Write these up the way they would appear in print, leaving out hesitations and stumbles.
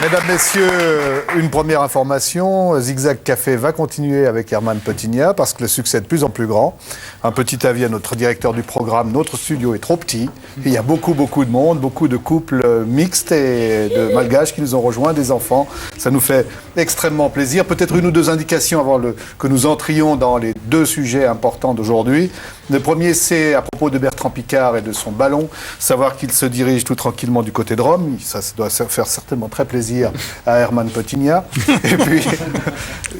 Mesdames, Messieurs, une première information. Zigzag Café va continuer avec Herman Petigna parce que le succès est de plus en plus grand. Un petit avis à notre directeur du programme, notre studio est trop petit. Il y a beaucoup de monde, beaucoup de couples mixtes et de malgaches qui nous ont rejoints, des enfants. Ça nous fait extrêmement plaisir. Peut-être une ou deux indications avant que nous entrions dans les deux sujets importants d'aujourd'hui. Le premier, c'est à propos de Bertrand Piccard et de son ballon. Savoir qu'il se dirige tout tranquillement du côté de Rome. Ça doit faire certainement très plaisir à Herman Petigna. Et puis,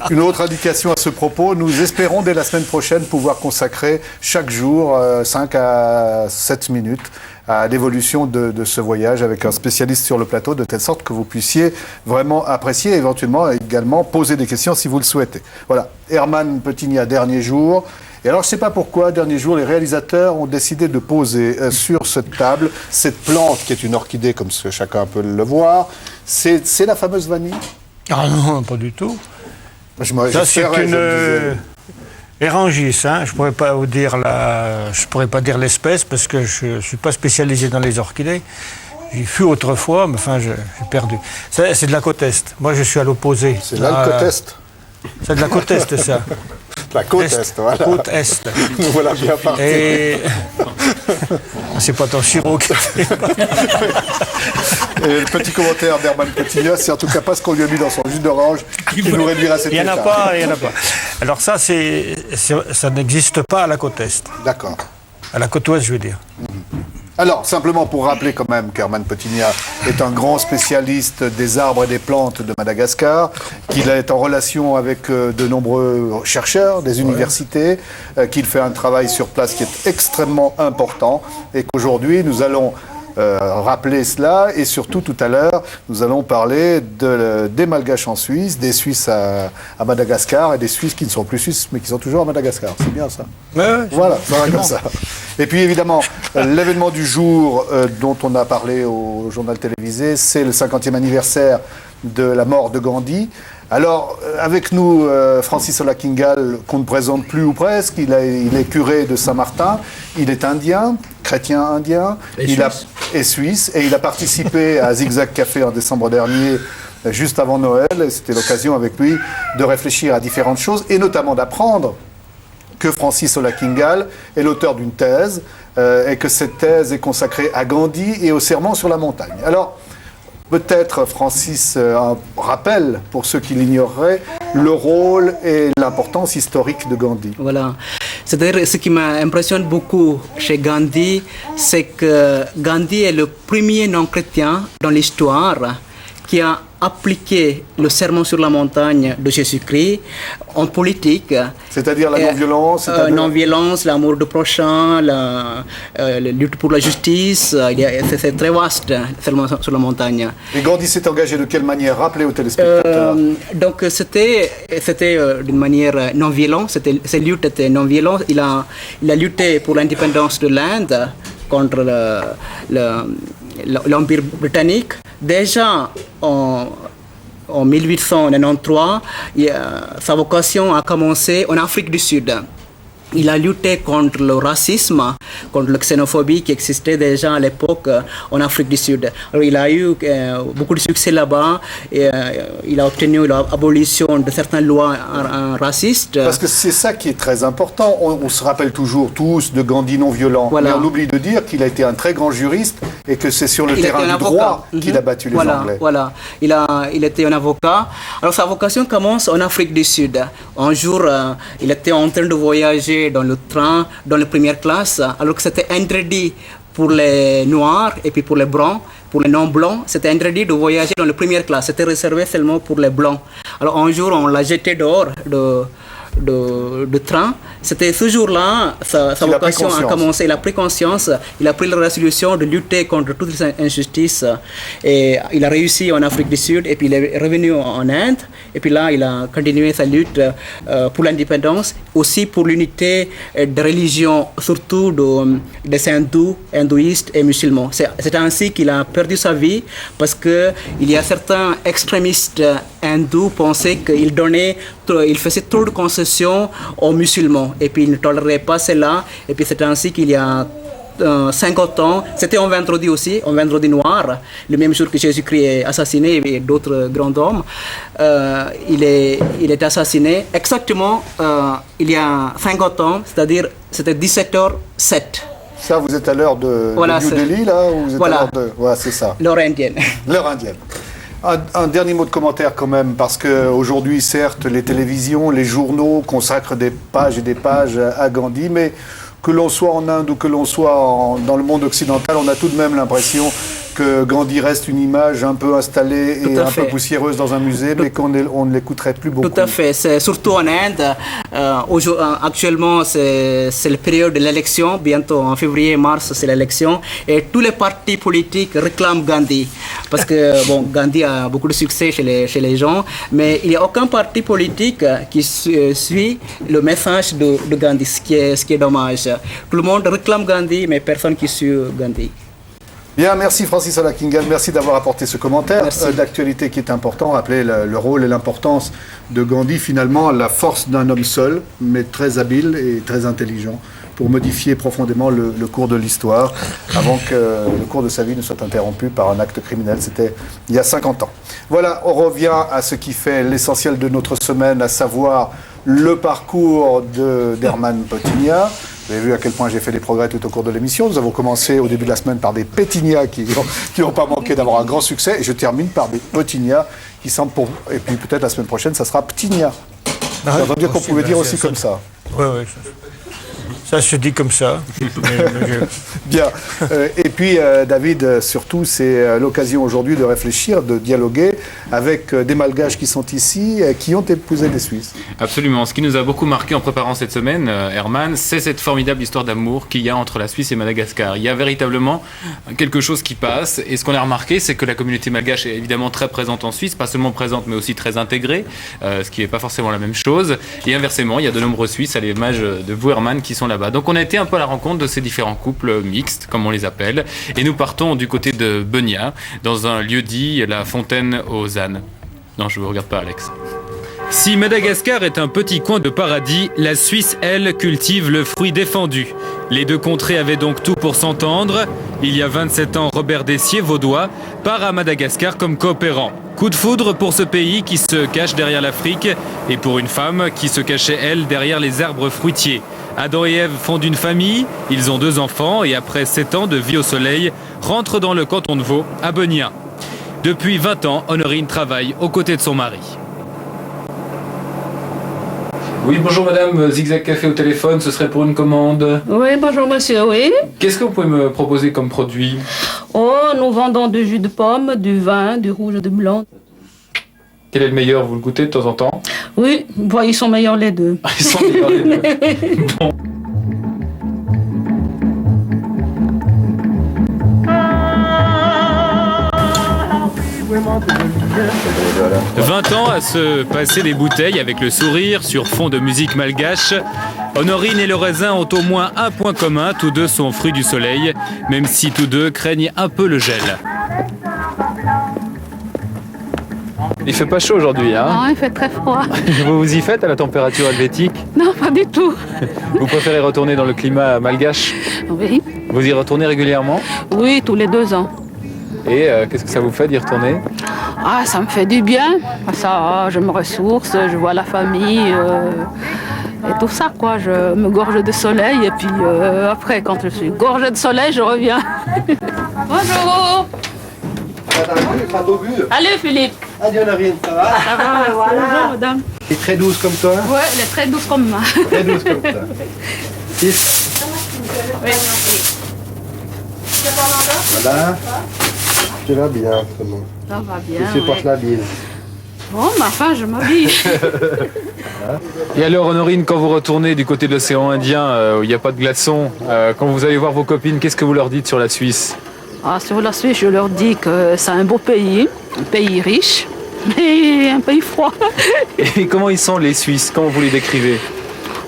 une autre indication à ce propos, nous espérons dès la semaine prochaine pouvoir consacrer chaque jour 5 à 7 minutes à l'évolution de ce voyage avec un spécialiste sur le plateau, de telle sorte que vous puissiez vraiment apprécier et éventuellement également poser des questions si vous le souhaitez. Voilà, Herman Petigna, dernier jour. Et alors, je ne sais pas pourquoi, dernier jour, les réalisateurs ont décidé de poser sur cette table cette plante qui est une orchidée, comme ce que chacun peut le voir. C'est la fameuse vanille? Ah non, pas du tout. Ça, c'est une Erangis. Hein. Je pourrais pas dire l'espèce parce que je suis pas spécialisé dans les orchidées. J'y fus autrefois, mais enfin, j'ai perdu. C'est de la côte Est. Moi, je suis à l'opposé. C'est là le côte Est. C'est de la côte Est, ça. La côte Est, voilà. Côte Est. Nous voilà bien partis. Et... c'est pas ton sirop qui fait. Et le petit commentaire d'Herman Petigna, c'est en tout cas pas ce qu'on lui a mis dans son jus d'orange qui nous réduira cette étape. Il n'y en a pas. Alors ça, ça n'existe pas à la côte Est. D'accord. À la côte Ouest, je veux dire. Alors, simplement pour rappeler quand même qu'Herman Petigna est un grand spécialiste des arbres et des plantes de Madagascar, qu'il est en relation avec de nombreux chercheurs des universités, qu'il fait un travail sur place qui est extrêmement important et qu'aujourd'hui nous allons rappeler cela et surtout tout à l'heure nous allons parler des Malgaches en Suisse, des Suisses à Madagascar et des Suisses qui ne sont plus Suisses mais qui sont toujours à Madagascar. C'est bien ça. Ouais, voilà, ça va comme ça. Et puis évidemment, l'événement du jour dont on a parlé au journal télévisé, c'est le 50e anniversaire de la mort de Gandhi. Alors, avec nous, Francis Olakingal, qu'on ne présente plus ou presque, il est curé de Saint-Martin, il est indien, chrétien indien, est suisse, et il a participé à Zigzag Café en décembre dernier, juste avant Noël, et c'était l'occasion avec lui de réfléchir à différentes choses, et notamment d'apprendre que Francis Olakingal est l'auteur d'une thèse, et que cette thèse est consacrée à Gandhi et au serment sur la montagne. Alors, peut-être, Francis, un rappel, pour ceux qui l'ignoreraient, le rôle et l'importance historique de Gandhi. Voilà. C'est-à-dire, ce qui m'impressionne beaucoup chez Gandhi, c'est que Gandhi est le premier non-chrétien dans l'histoire qui a appliqué le serment sur la montagne de Jésus-Christ en politique. C'est-à-dire la non-violence non-violence, l'amour du prochain, la lutte pour la justice. C'est très vaste, le serment sur la montagne. Et Gandhi s'est engagé de quelle manière? Rappelez aux téléspectateurs. Donc c'était d'une manière non-violente, ses luttes étaient non-violentes. Il a lutté pour l'indépendance de l'Inde contre l'Empire britannique. Déjà en 1893, sa vocation a commencé en Afrique du Sud. Il a lutté contre le racisme, contre la xénophobie qui existait déjà à l'époque en Afrique du Sud. Alors, il a eu beaucoup de succès là-bas et il a obtenu l'abolition de certaines lois racistes. Parce que c'est ça qui est très important. On se rappelle toujours tous de Gandhi non violent. Voilà. Mais on oublie de dire qu'il a été un très grand juriste et que c'est sur le terrain du droit qu'il a battu les Anglais. Voilà, il était un avocat. Alors sa vocation commence en Afrique du Sud. Un jour, il était en train de voyager dans le train, dans la première classe, alors que c'était interdit pour les Noirs et puis pour les Blancs. Pour les non-blancs, c'était interdit de voyager dans la première classe. C'était réservé seulement pour les Blancs. Alors un jour, on l'a jeté dehors de train. C'était ce jour-là, sa vocation a commencé. Il a pris conscience, il a pris la résolution de lutter contre toutes les injustices. Et il a réussi en Afrique du Sud, et puis il est revenu en Inde. Et puis là, il a continué sa lutte pour l'indépendance, aussi pour l'unité de religion, surtout des hindouistes et musulmans. C'est ainsi qu'il a perdu sa vie, parce qu'il y a certains extrémistes hindous qui pensaient qu'il faisait trop de concessions aux musulmans. Et puis il ne tolérait pas cela. Et puis c'est ainsi qu'il y a 50 ans. C'était un vendredi aussi, un vendredi noir, le même jour que Jésus-Christ est assassiné et d'autres grands hommes. Il est assassiné exactement il y a 50 ans, c'est-à-dire c'était 17h07. Ça, vous êtes à l'heure de New Delhi, là, ou vous êtes à l'heure de... Ouais, c'est ça. L'heure indienne. L'heure indienne. Un dernier mot de commentaire quand même, parce qu'aujourd'hui, certes, les télévisions, les journaux consacrent des pages et des pages à Gandhi, mais que l'on soit en Inde ou que l'on soit dans le monde occidental, on a tout de même l'impression que Gandhi reste une image un peu installée et un peu poussiéreuse dans un musée, mais qu'on ne l'écouterait plus beaucoup. Tout à fait. C'est surtout en Inde. Actuellement, c'est la période de l'élection. Bientôt, en février-mars, c'est l'élection. Et tous les partis politiques réclament Gandhi. Parce que bon, Gandhi a beaucoup de succès chez les gens, mais il n'y a aucun parti politique qui suit le message de Gandhi, ce qui est dommage. Tout le monde réclame Gandhi, mais personne qui suit Gandhi. Bien, merci Francis Orakingam, merci d'avoir apporté ce commentaire d'actualité qui est important, rappeler le rôle et l'importance de Gandhi, finalement la force d'un homme seul, mais très habile et très intelligent pour modifier profondément le cours de l'histoire avant que le cours de sa vie ne soit interrompu par un acte criminel. C'était il y a 50 ans. Voilà, on revient à ce qui fait l'essentiel de notre semaine, à savoir le parcours d'Herman Potigna. Vous avez vu à quel point j'ai fait des progrès tout au cours de l'émission. Nous avons commencé au début de la semaine par des Pétignats qui n'ont pas manqué d'avoir un grand succès. Et je termine par des Potignats qui semblent pour vous. Et puis peut-être la semaine prochaine, ça sera Ptigna. J'ai entendu qu'on pouvait dire aussi comme ça. Oui, oui. Ça se dit comme ça. Bien. Et puis, David, surtout, c'est l'occasion aujourd'hui de réfléchir, de dialoguer avec des Malgaches qui sont ici, qui ont épousé des Suisses. Absolument. Ce qui nous a beaucoup marqué en préparant cette semaine, Herman, c'est cette formidable histoire d'amour qu'il y a entre la Suisse et Madagascar. Il y a véritablement quelque chose qui passe. Et ce qu'on a remarqué, c'est que la communauté malgache est évidemment très présente en Suisse, pas seulement présente, mais aussi très intégrée, ce qui n'est pas forcément la même chose. Et inversement, il y a de nombreux Suisses, à l'image de vous, Herman, qui sont là-bas. Donc on a été un peu à la rencontre de ces différents couples mixtes, comme on les appelle, et nous partons du côté de Benia, dans un lieu dit la Fontaine aux ânes. Non, je ne vous regarde pas, Alex. Si Madagascar est un petit coin de paradis, la Suisse, elle, cultive le fruit défendu. Les deux contrées avaient donc tout pour s'entendre. Il y a 27 ans, Robert Dessier, vaudois, part à Madagascar comme coopérant. Coup de foudre pour ce pays qui se cache derrière l'Afrique et pour une femme qui se cachait, elle, derrière les arbres fruitiers. Adam et Ève fondent une famille, ils ont 2 enfants et après 7 ans de vie au soleil, rentrent dans le canton de Vaud, à Benia. Depuis 20 ans, Honorine travaille aux côtés de son mari. Oui, bonjour madame, Zigzag Café au téléphone, ce serait pour une commande. Oui, bonjour monsieur, oui. Qu'est-ce que vous pouvez me proposer comme produit? Oh, nous vendons du jus de pomme, du vin, du rouge et du blanc. Quel est le meilleur? Vous le goûtez de temps en temps? Oui, bon, ils sont meilleurs les deux. Ils sont meilleurs les deux. Bon. « 20 ans à se passer des bouteilles avec le sourire sur fond de musique malgache. Honorine et le raisin ont au moins un point commun, tous deux sont fruits du soleil, même si tous deux craignent un peu le gel. Il fait pas chaud aujourd'hui, hein? Non, il fait très froid. Vous vous y faites à la température helvétique? Non, pas du tout. Vous préférez retourner dans le climat malgache? Oui. Vous y retournez régulièrement? Oui, tous les 2 ans. Et qu'est-ce que ça vous fait d'y retourner? Ah, ça me fait du bien. Ça, je me ressource, je vois la famille et tout ça, quoi. Je me gorge de soleil et puis après, quand je suis gorgée de soleil, je reviens. Bonjour. Allez, Philippe. Adieu, Honorine, ça va? Ça va, voilà. Bonjour, madame. Elle est très douce comme toi? Ouais, elle est très douce comme moi. Très douce comme toi. Fils? Oui. Voilà. Tu vas bien, comment? Ça va bien. Tu supportes la bise. Bon, ma fin, je m'habille. Et alors Honorine, quand vous retournez du côté de l'océan Indien, où il n'y a pas de glaçons, quand vous allez voir vos copines, qu'est-ce que vous leur dites sur la Suisse? Ah, sur la Suisse, je leur dis que c'est un beau pays, un pays riche, mais un pays froid. Et comment ils sont les Suisses? Comment vous les décrivez?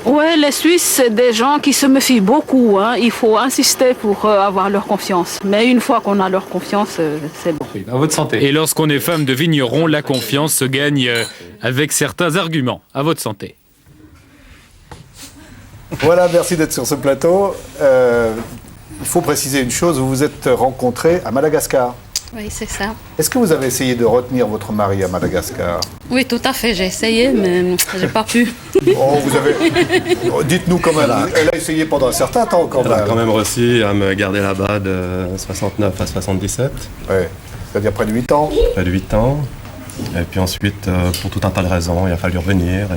Ouais, les Suisses, c'est des gens qui se méfient beaucoup. Hein. Il faut insister pour avoir leur confiance. Mais une fois qu'on a leur confiance, c'est bon. Oui, à votre santé. Et lorsqu'on est femme de vigneron, la confiance se gagne avec certains arguments. À votre santé. Voilà, merci d'être sur ce plateau. il faut préciser une chose, vous vous êtes rencontrés à Madagascar. Oui, c'est ça. Est-ce que vous avez essayé de retenir votre mari à Madagascar? Oui, tout à fait. J'ai essayé, mais j'ai pas pu. Oh, vous avez... Dites-nous quand même, elle a essayé pendant un certain temps quand Elle a même. quand même réussi à me garder là-bas de 69 à 77, Ouais, c'est-à-dire près de 8 ans. près de 8 ans. Et puis ensuite, pour tout un tas de raisons, il a fallu revenir.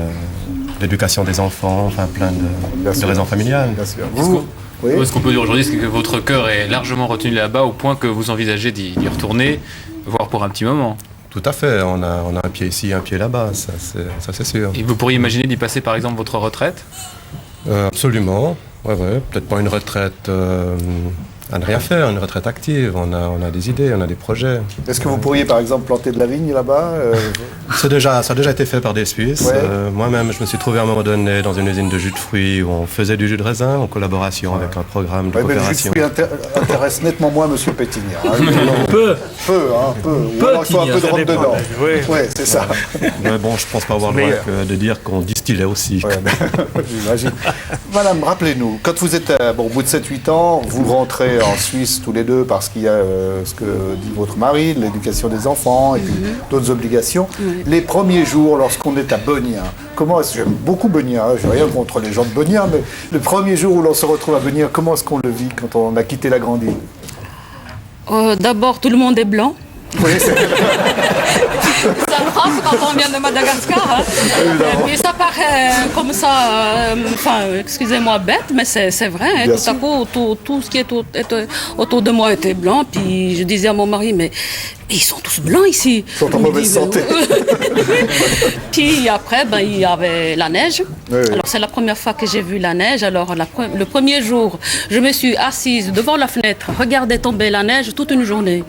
L'éducation des enfants, enfin plein Bien de sûr. raisons familiales. Bien sûr. Est-ce Vous, oui. Ce qu'on peut dire aujourd'hui, c'est que votre cœur est largement retenu là-bas au point que vous envisagez d'y retourner, voire pour un petit moment. Tout à fait, on a un pied ici, un pied là-bas, ça c'est sûr. Et vous pourriez imaginer d'y passer par exemple votre retraite? Absolument, ouais, peut-être pas une retraite à ne rien faire, une retraite active, on a des idées, on a des projets. Est-ce que vous pourriez par exemple planter de la vigne là-bas Ça a déjà été fait par des Suisses. Ouais. Moi-même, je me suis trouvé à un moment donné dans une usine de jus de fruits où on faisait du jus de raisin en collaboration avec un programme de Ouais, mais le jus de coopération. fruits intéresse nettement moins M. Pétignat. Hein. Peu. Peu. Ou alors il faut un peu de rhum dedans. Oui. Oui, c'est ça. Mais bon, je pense pas avoir le droit de dire qu'on distillait aussi. Ouais, j'imagine. Madame, rappelez-nous, quand vous êtes au bout de 7-8 ans, vous rentrez en Suisse tous les deux parce qu'il y a ce que dit votre mari, l'éducation des enfants et puis d'autres obligations. Les premiers jours, lorsqu'on est à Bonia, comment est-ce que j'aime beaucoup Bonia, j'ai rien contre les gens de Bonia, mais le premier jour où l'on se retrouve à Bonia, comment est-ce qu'on le vit quand on a quitté la grande île? D'abord, tout le monde est blanc. Oui, c'est- Ça frappe quand on vient de Madagascar. Hein. Et puis ça paraît comme ça, excusez-moi, bête, mais c'est vrai. Hein. Bien Tout à coup, tout ce qui est autour de moi était blanc. Puis je disais à mon mari, mais ils sont tous blancs ici. Ils sont en Il me mauvaise dit, santé. Puis après, il y avait la neige. Oui, oui. Alors c'est la première fois que j'ai vu la neige. Alors le premier jour, je me suis assise devant la fenêtre, regardais tomber la neige toute une journée.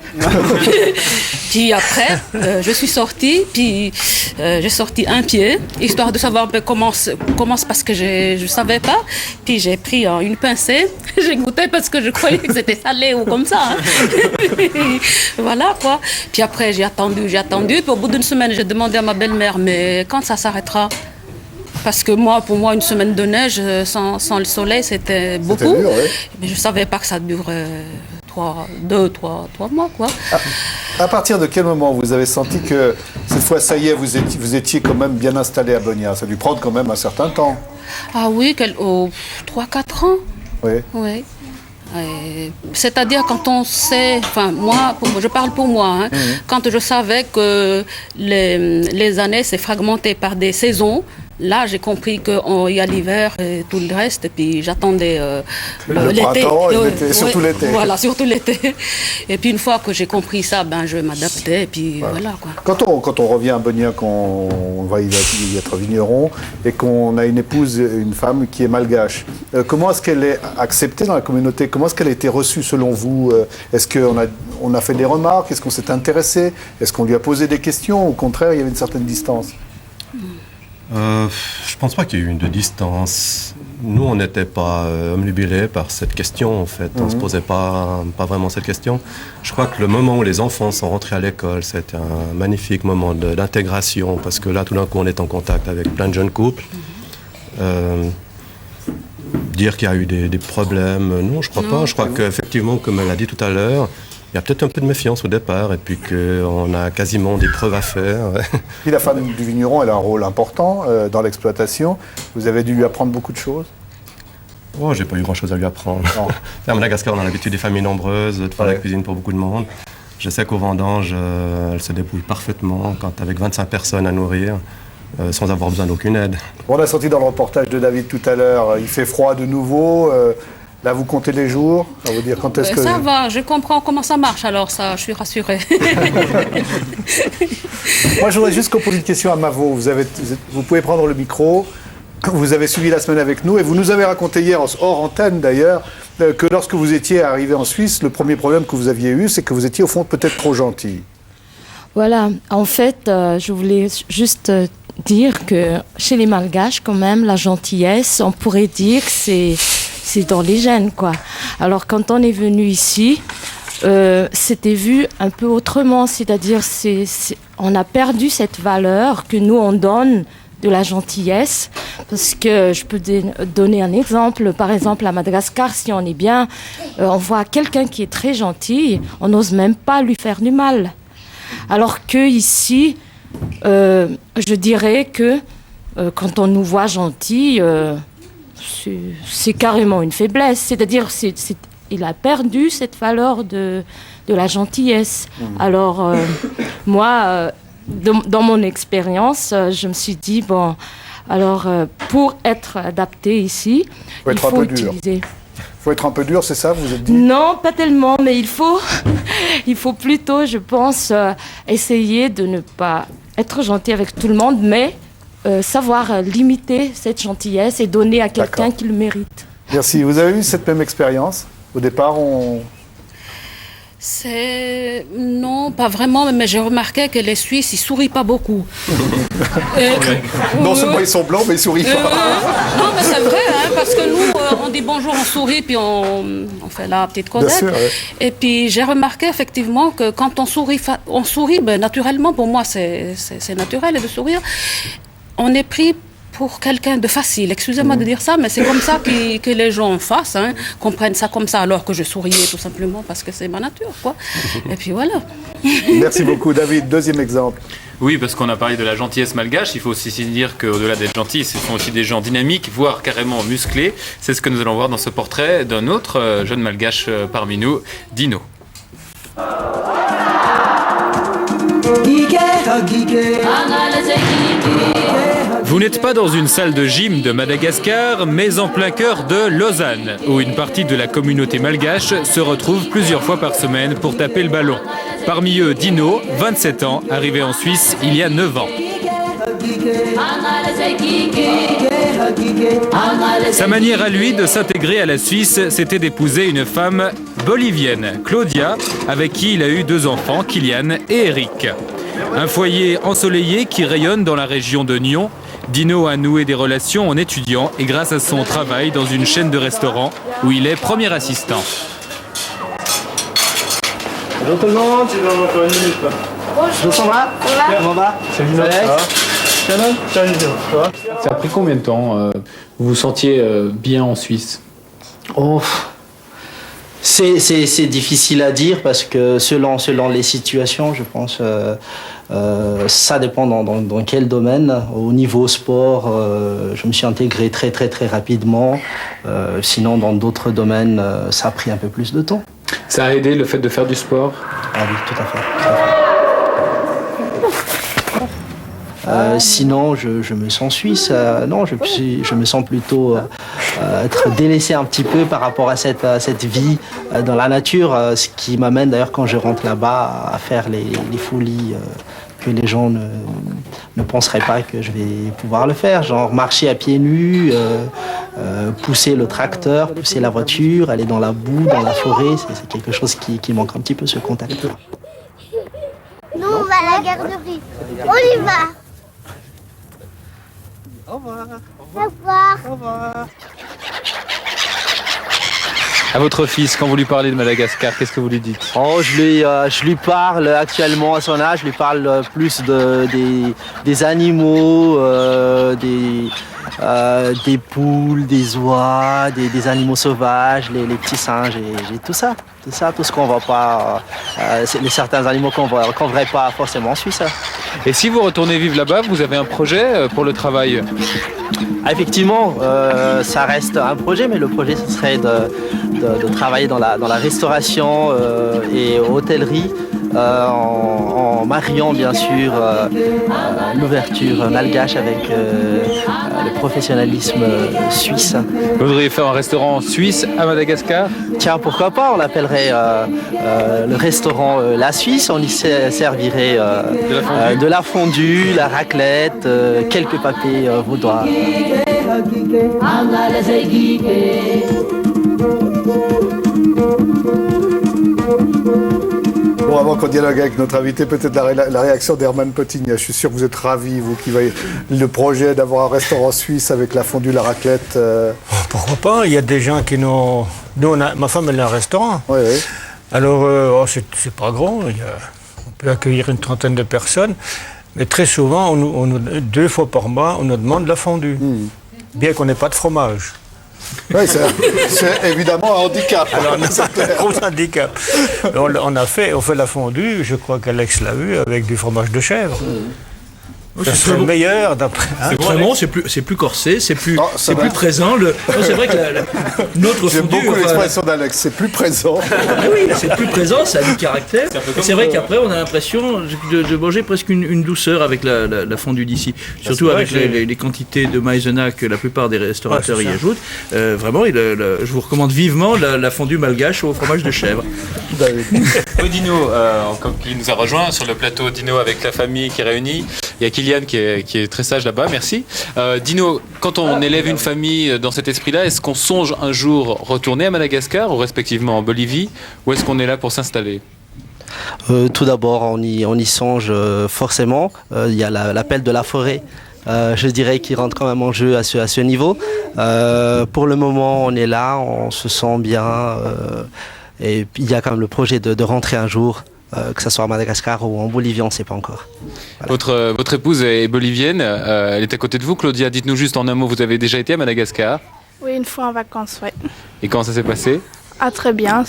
Puis après, je suis sortie, puis j'ai sorti un pied, histoire de savoir un peu comment parce que je ne savais pas. Puis j'ai pris une pincée, j'ai goûté parce que je croyais que c'était salé ou comme ça. Hein. Voilà quoi. Puis après, j'ai attendu. Puis au bout d'une semaine, j'ai demandé à ma belle-mère, mais quand ça s'arrêtera? Parce que pour moi, une semaine de neige sans le soleil, c'était beaucoup. dur, oui. Mais je ne savais pas que ça durerait 3 mois, quoi. À partir de quel moment vous avez senti que cette fois, ça y est, vous étiez quand même bien installé à Bonia? Ça a dû prendre quand même un certain temps. Ah oui, 3-4 ans. Oui. Oui. C'est-à-dire quand on sait, je parle pour moi, hein, quand je savais que les années c'est fragmenté par des saisons, là j'ai compris qu'il y a l'hiver et tout le reste, et puis j'attendais Le l'été. printemps et l'été, surtout l'été. Voilà, surtout l'été. Et puis une fois que j'ai compris ça, je m'adaptais, et puis voilà quoi. Quand on revient à Bonia, qu'on va y être vigneron, et qu'on a une épouse, une femme qui est malgache, comment est-ce qu'elle est acceptée dans la communauté? Comment est-ce qu'elle a été reçue selon vous? Est-ce qu'on a fait des remarques? Est-ce qu'on s'est intéressé? Est-ce qu'on lui a posé des questions? Au contraire, il y avait une certaine distance. Je pense pas qu'il y ait eu une de distance. Nous, on n'était pas omnubilés par cette question, en fait. On ne se posait pas vraiment cette question. Je crois que le moment où les enfants sont rentrés à l'école, c'était un magnifique moment d'intégration, parce que là, tout d'un coup, on est en contact avec plein de jeunes couples. Dire qu'il y a eu des problèmes, non, je crois pas. Je crois qu'effectivement, comme elle a dit tout à l'heure, il y a peut-être un peu de méfiance au départ, et puis qu'on a quasiment des preuves à faire. Puis la femme du vigneron, elle a un rôle important dans l'exploitation. Vous avez dû lui apprendre beaucoup de choses. Oh, j'ai pas eu grand-chose à lui apprendre. Non. À Madagascar, on a l'habitude des familles nombreuses, de faire la cuisine pour beaucoup de monde. Je sais qu'au vendange, elle se débrouille parfaitement, avec 25 personnes à nourrir, sans avoir besoin d'aucune aide. On a senti dans le reportage de David tout à l'heure, il fait froid de nouveau. Là, vous comptez les jours. Ça veut dire quand est-ce que... Ça va, je comprends comment ça marche, alors ça, je suis rassurée. Moi, je voudrais juste qu'on pose une question à Mavo. Vous pouvez prendre le micro. Vous avez suivi la semaine avec nous et vous nous avez raconté hier, hors antenne d'ailleurs, que lorsque vous étiez arrivé en Suisse, le premier problème que vous aviez eu, c'est que vous étiez au fond peut-être trop gentil. Voilà, en fait, je voulais juste dire que chez les Malgaches, quand même, la gentillesse, on pourrait dire que c'est dans les gènes, quoi. Alors, quand on est venu ici, c'était vu un peu autrement, c'est-à-dire on a perdu cette valeur que nous, on donne de la gentillesse, parce que je peux donner un exemple. Par exemple, à Madagascar, si on est bien, on voit quelqu'un qui est très gentil, on n'ose même pas lui faire du mal. Alors que ici, je dirais que quand on nous voit gentils, c'est carrément une faiblesse. C'est-à-dire, il a perdu cette valeur de la gentillesse. Alors, moi, dans mon expérience, je me suis dit, bon, alors, pour être adapté ici, il faut utiliser... Il faut être un peu dur, c'est ça, vous vous êtes dit? Non, pas tellement, mais il faut plutôt, je pense, essayer de ne pas être gentil avec tout le monde, mais savoir limiter cette gentillesse et donner à quelqu'un qui le mérite. Merci. Vous avez eu cette même expérience? Au départ, Non, pas vraiment, mais j'ai remarqué que les Suisses, ils sourient pas beaucoup. Non seulement ils sont blancs, mais ils sourient pas. Non, mais c'est vrai, hein, parce que nous, on dit bonjour, on sourit, puis on fait la petite causette. Bien sûr, ouais. Et puis j'ai remarqué effectivement que quand on sourit naturellement, pour moi c'est naturel de sourire. On est pris pour quelqu'un de facile. Excusez-moi de dire ça, mais c'est comme ça que les gens en face comprennent ça comme ça, alors que je souriais tout simplement parce que c'est ma nature, quoi. Et puis voilà. Merci beaucoup, David. Deuxième exemple. Oui, parce qu'on a parlé de la gentillesse malgache, il faut aussi dire qu'au-delà d'être gentils, ce sont aussi des gens dynamiques, voire carrément musclés. C'est ce que nous allons voir dans ce portrait d'un autre jeune malgache parmi nous, Dino. Vous n'êtes pas dans une salle de gym de Madagascar, mais en plein cœur de Lausanne, où une partie de la communauté malgache se retrouve plusieurs fois par semaine pour taper le ballon. Parmi eux, Dino, 27 ans, arrivé en Suisse il y a 9 ans. Sa manière à lui de s'intégrer à la Suisse, c'était d'épouser une femme bolivienne, Claudia, avec qui il a eu 2 enfants, Kylian et Eric. Un foyer ensoleillé qui rayonne dans la région de Nyon. Dino a noué des relations en étudiant et grâce à son travail dans une chaîne de restaurants où il est premier assistant. Bonjour tout le monde, c'est dans encore une minute. Bonjour Sandra. Comment va? Salut Alex. Ça a pris combien de temps vous vous sentiez bien en Suisse? Oh, c'est difficile à dire parce que selon les situations, je pense, ça dépend dans quel domaine. Au niveau sport, je me suis intégré très rapidement. Sinon, dans d'autres domaines, ça a pris un peu plus de temps. Ça a aidé le fait de faire du sport? Ah oui, tout à fait. Sinon, je me sens suisse. Non, je me sens plutôt être délaissé un petit peu par rapport à cette vie dans la nature, ce qui m'amène d'ailleurs quand je rentre là-bas à faire les folies que les gens ne penseraient pas que je vais pouvoir le faire, genre marcher à pieds nus, pousser le tracteur, pousser la voiture, aller dans la boue, dans la forêt, c'est quelque chose qui manque un petit peu, ce contact-là. Nous, on va à la garderie. On y va. Au revoir. Au revoir. Au revoir. À votre fils, quand vous lui parlez de Madagascar, qu'est-ce que vous lui dites? Oh, je lui parle actuellement à son âge, je lui parle plus des animaux, des poules, des oies, des animaux sauvages, les petits singes et tout ça. Tout ce qu'on voit pas, certains animaux qu'on ne verrait pas forcément en Suisse. Et si vous retournez vivre là-bas, vous avez un projet pour le travail? Effectivement, ça reste un projet, mais le projet ce serait de travailler dans la restauration et hôtellerie, en mariant bien sûr l'ouverture malgache avec le professionnalisme suisse. Vous voudriez faire un restaurant suisse à Madagascar? Tiens, pourquoi pas, on l'appellerait le restaurant La Suisse, on y servirait de la fondue, la raclette, quelques pâtés vaudois. Bon, avant qu'on dialogue avec notre invité, peut-être la réaction d'Herman Potigna. Je suis sûr que vous êtes ravi, vous qui voyez le projet d'avoir un restaurant suisse avec la fondue, la raclette. Pourquoi pas? Il y a des gens qui n'ont... Ma femme, elle a un restaurant. Oui, oui. Alors, c'est pas grand. On peut accueillir une trentaine de personnes. Mais très souvent, 2 fois par mois, on nous demande la fondue. Bien qu'on n'ait pas de fromage. Oui, c'est évidemment un handicap. Alors, on a un gros handicap. On fait la fondue, je crois qu'Alex l'a vu, avec du fromage de chèvre. Ça serait le meilleur d'après. C'est très bon, c'est plus corsé, c'est plus présent. Non, c'est vrai que notre J'aime fondue. beaucoup l'expression d'Alex, c'est plus présent. Oui, c'est plus présent, ça a du caractère. C'est vrai qu'après, on a l'impression de manger presque une douceur avec la fondue d'ici. Surtout avec les quantités de maïzena que la plupart des restaurateurs y ajoutent. Vraiment, je vous recommande vivement la fondue malgache au fromage de chèvre. Dino, qui nous a rejoint sur le plateau, Dino avec la famille qui est réunie. Il y a Kylian qui est très sage là-bas, merci. Dino, quand on élève une famille dans cet esprit-là, est-ce qu'on songe un jour retourner à Madagascar ou respectivement en Bolivie, ou est-ce qu'on est là pour s'installer ? Tout d'abord, on y songe forcément. Il y a l'appel de la forêt. Je dirais qu'il rentre quand même en jeu à ce niveau. Pour le moment, on est là, on se sent bien. Et il y a quand même le projet de rentrer un jour. Que ce soit à Madagascar ou en Bolivie, on ne sait pas encore. Voilà. Votre épouse est bolivienne, elle est à côté de vous. Claudia, dites-nous juste en un mot, vous avez déjà été à Madagascar ? Oui, une fois en vacances, ouais. Et comment ça s'est passé ? Ah, très bien,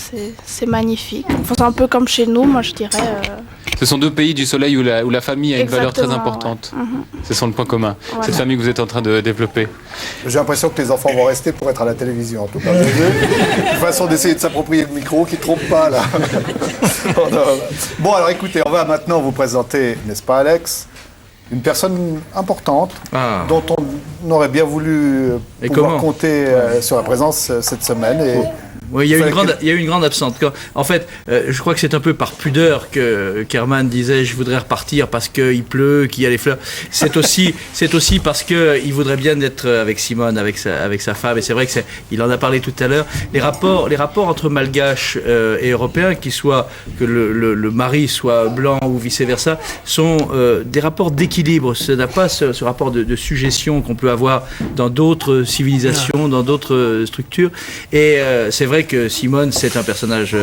c'est magnifique. Enfin, c'est un peu comme chez nous, moi je dirais. Ce sont 2 pays du soleil où la famille a une valeur très importante. Ouais. C'est son point commun. Voilà. Cette famille que vous êtes en train de développer. J'ai l'impression que les enfants vont rester pour être à la télévision, en tout cas. Une façon d'essayer de s'approprier le micro qui ne trompe pas, là. Bon, alors écoutez, on va maintenant vous présenter, n'est-ce pas Alex, une personne importante dont on aurait bien voulu pouvoir compter sur la présence cette semaine. Oui, il y a eu une grande absente. En fait, je crois que c'est un peu par pudeur qu'Herman disait je voudrais repartir parce qu'il pleut, qu'il y a les fleurs. C'est aussi parce qu'il voudrait bien être avec Simone, avec sa femme. Et c'est vrai qu'il en a parlé tout à l'heure. Les rapports entre malgaches et européens, que le mari soit blanc ou vice-versa, sont des rapports d'équilibre. Ça n'a pas ce rapport de sujétion qu'on peut avoir dans d'autres civilisations, dans d'autres structures. Et c'est vrai que Simone, c'est un personnage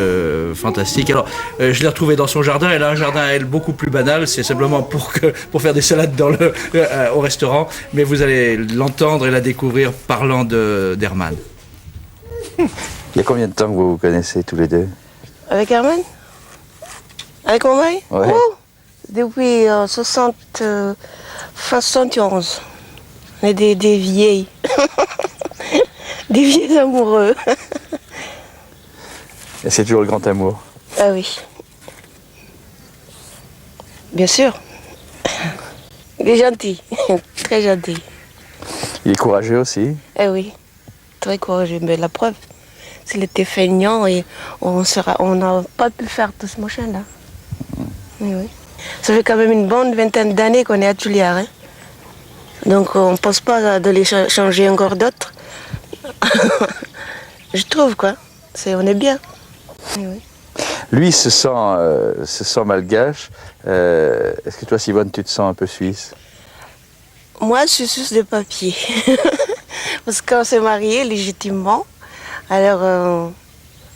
fantastique. Alors, je l'ai retrouvée dans son jardin. Elle a un jardin à elle beaucoup plus banal. C'est simplement pour faire des salades au restaurant. Mais vous allez l'entendre et la découvrir parlant d'Herman. Il y a combien de temps que vous vous connaissez tous les deux? Avec Herman? Avec mon mari? Ouais. Depuis fin 71. On est des vieilles. Des vieilles amoureux. Et c'est toujours le grand amour. Ah oui. Bien sûr. Il est gentil. Très gentil. Il est courageux aussi. Eh oui. Très courageux. Mais la preuve, s'il était feignant et on n'a pas pu faire tout ce machin-là. Oui. Ça fait quand même une bonne vingtaine d'années qu'on est à Tuliar. Hein. Donc on ne pense pas de les changer encore d'autres. Je trouve quoi. On est bien. Oui. Lui se sent malgache. Est-ce que toi, Simone, tu te sens un peu suisse? Moi, je suis suisse de papier. Parce qu'on s'est mariés légitimement. Alors,